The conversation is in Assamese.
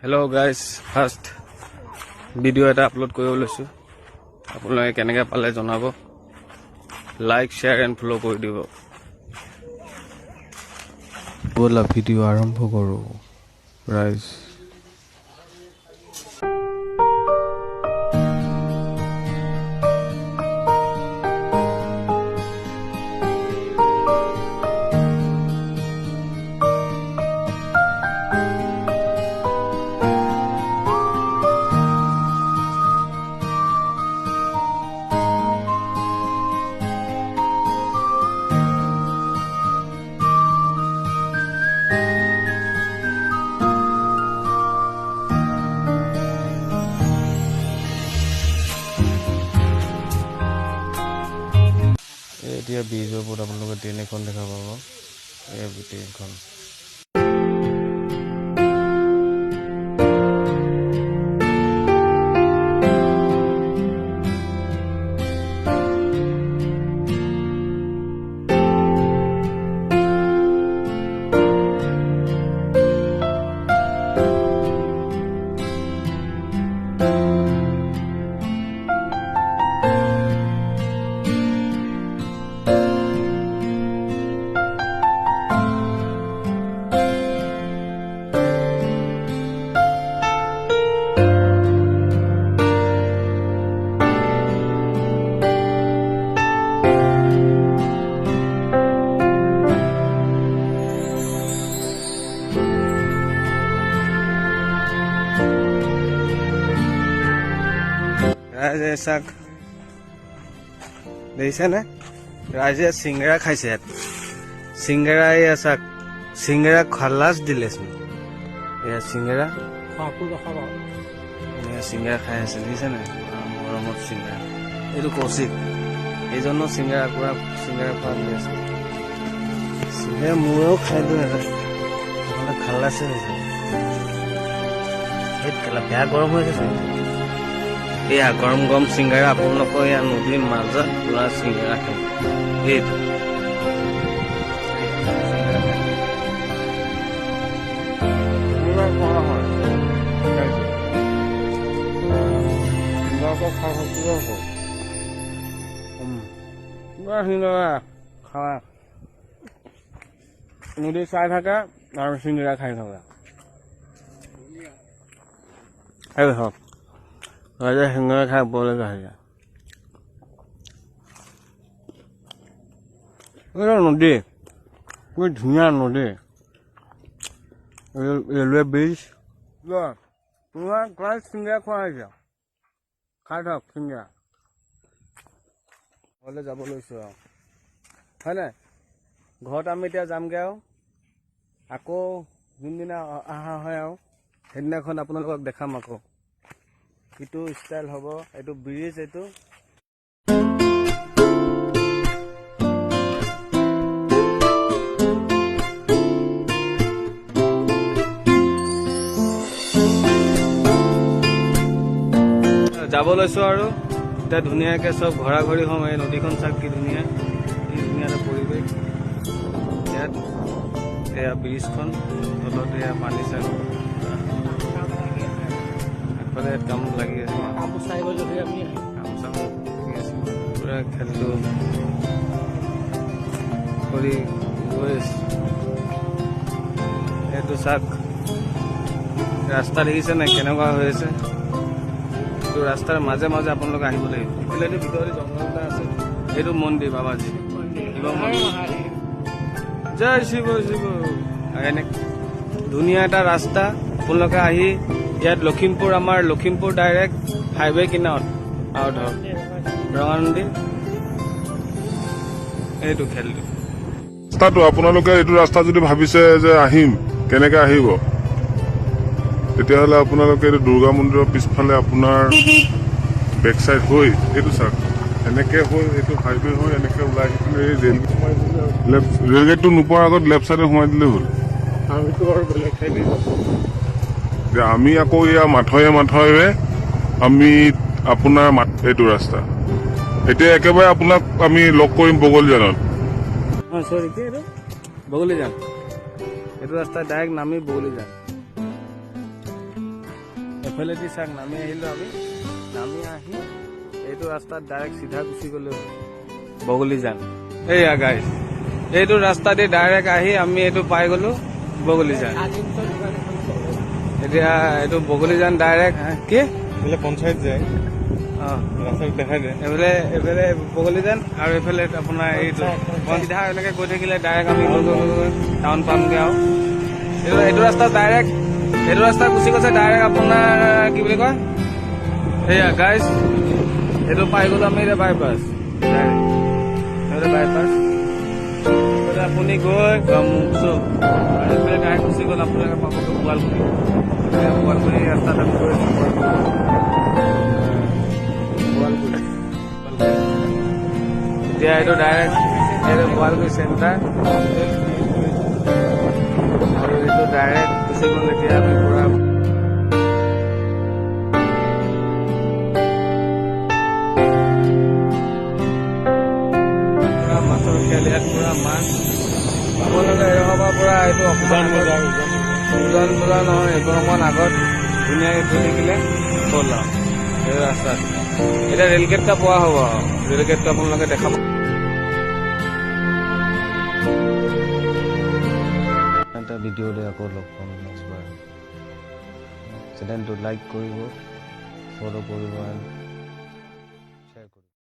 হেল্ল' গাইজ, ফাৰ্ষ্ট ভিডিঅ' এটা আপলোড কৰিব লৈছোঁ। আপোনালোকে কেনেকৈ পালে জনাব। লাইক, শ্বেয়াৰ এণ্ড ফ'ল' কৰি দিব। ব'লা ভিডিঅ' আৰম্ভ কৰোঁ ৰাইজ। এতিয়া ব্ৰিজৰ ওপৰত আপোনালোকে ট্ৰেইন এখন দেখা পাব। এই ট্ৰেইনখন ৰাইজে চাক দেখিছেনে? ৰাইজে চিংগৰা খাইছে। ইয়াত চিংগৰা, এয়া চাক চিংগৰা খালাচ দিলেচোন। এয়া চিংগৰা, এয়া চিংগৰা খাই আছে দেখিছেনে? গৰমত চিংগৰা। এইটো কৌশিক, এইজনো চিংগৰা পুৰা চিংগৰা খোৱা দি আছে। চিংগৰা মূৰেও খাই দিওঁ নহ'লে খালাচে হৈছে। বেয়া গৰম হৈ আছে। এয়া গৰম গৰম চিংগাৰা আপোনালোকৰ এয়া নদীৰ মাজত পুৰা চিংগাৰা খাই এইটো খাৱা নদী চাই থাকা আৰু চিংগাৰা খাই থকা। ৰাইজে শিঙৰা খাই ওপৰলৈকে আহি যায়। নদী খুব ধুনীয়া নদী। ৰেলৱে ব্ৰিজ তোমাৰ চিংগৰা খোৱা হৈছে। খাই থাকক চিংগৰা। ঘৰলৈ যাব লৈছোঁ আৰু হয় নাই? ঘৰত আমি এতিয়া যামগৈ আৰু আকৌ যোনদিনা অহা হয় আৰু সেইদিনাখন আপোনালোকক দেখাম। আকৌ এইটো ষ্টাইল হ'ব, এইটো ব্ৰিজ। এইটো যাব লৈছোঁ আৰু এতিয়া ধুনীয়াকৈ চব ঘৰা ঘৰি হ'ম। এই নদীখন চাওক কি ধুনীয়া, কি ধুনীয়া এটা পৰিৱেশ ইয়াত। এয়া ব্ৰিজখন, তলত এয়া পানী চাওক। কাম লাগি আছে, কাম চাম লাগি আছে। পুৰা খেলটো কৰি গৈ আছে। এইটো চাওক ৰাস্তা দেখিছে নাই কেনেকুৱা হৈ আছে? এইটো ৰাস্তাৰ মাজে মাজে আপোনালোকে আহিব লাগিব। এইফালেদি ভিতৰতে জংঘল এটা আছে। এইটো মন্দিৰ বাবাজী শিৱ মন্দিৰ। জয় শিৱ শিৱ। এনে ধুনীয়া এটা ৰাস্তা। আপোনালোকে আহি ইয়াত লখিমপুৰ, আমাৰ লখিমপুৰ ডাইৰেক্ট হাইৱে কিনাৰত আৰু ধৰক ৰঙানদী। এইটো খেলটো ৰাস্তাটো আপোনালোকে এইটো ৰাস্তা যদি ভাবিছে যে আহিম, কেনেকে আহিব, তেতিয়াহ'লে আপোনালোকে এইটো দুৰ্গা মন্দিৰৰ পিছফালে আপোনাৰ বেক চাইড হৈ এইটো চাওক এনেকে হৈ এইটো হাইৱে হৈ এনেকে ওলাই আহি পিনে এই ৰেলগেটটো নোপোৱাৰ আগত লেফ্ট চাইডে সোমাই দিলেই হ'ল। আমি আকৌ এয়া মাথয়ে আমি আপোনাৰ এইটো ৰাস্তা এতিয়া একেবাৰে আপোনাক আমি লগ কৰিম বগলীজানত। বগলীজান এইটো ৰাস্তা ডাইৰেক্ট নামি বগলীজান। এইফালেদি চাওক নামি আহিলোঁ আমি নামি আহি এইটো ৰাস্তাত ডাইৰেক্ট চিধা গুচি গ'লোঁ বগলীজান এইয়া গাইছ এইটো ৰাস্তা দি ডাইৰেক্ট আহি আমি এইটো পাই গ'লোঁ বগলীজান এতিয়া এইটো বগলীজান ডাইৰেক্ট কি এইফালে পঞ্চায়ত যায় অঁ ৰাস্তাটো দেখাই দিয়ে এইফালে বগলীজান আৰু এইফালে আপোনাৰ এইটো চিধা এনেকৈ গৈ থাকিলে ডাইৰেক্ট আমি গৈ টাউন পামগৈ আৰু এইটো ৰাস্তা ডাইৰেক্ট এইটো ৰাস্তা গুচি গৈছে ডাইৰেক্ট আপোনাৰ কি বুলি কয় এইয়া গাইজ এইটো পাই গ'লোঁ আমি এতিয়া বাইপাছ ডাইৰেক্ট বাইপাছ আপুনি গৈ মুখ চুখ আৰু এইফালে ডাইৰেক্ট গুচি গ'ল আপোনালোকে পাব শুৱালকুছি শুৱালকুছি ৰাস্তাত আমি গৈ আছোঁ শুৱালকুছি এতিয়া এইটো ডাইৰেক্ট এইটো শুৱালকুছি চেণ্টাৰ আৰু এইটো ডাইৰেক্ট গুচি গ'ল এতিয়া আমি পুৰা মাছৰ খেল ইয়াত পুৰা মাছ আপোনালোকে এৰহবা পৰা এইটো অকণমান উজান বজাৰ নহয় এইটো অকণমান আগত ধুনীয়াকৈ গৈ থাকিলে হ'ল আৰু এই ৰাস্তাত এতিয়া ৰেলগেটটা পোৱা হ'ব আৰু ৰেলগেটটো আপোনালোকে দেখাব এটা ভিডিঅ'তে আকৌ লগ পাম নেক্সট বাৰ চেনেলটো লাইক কৰিব ফ'ল' কৰিব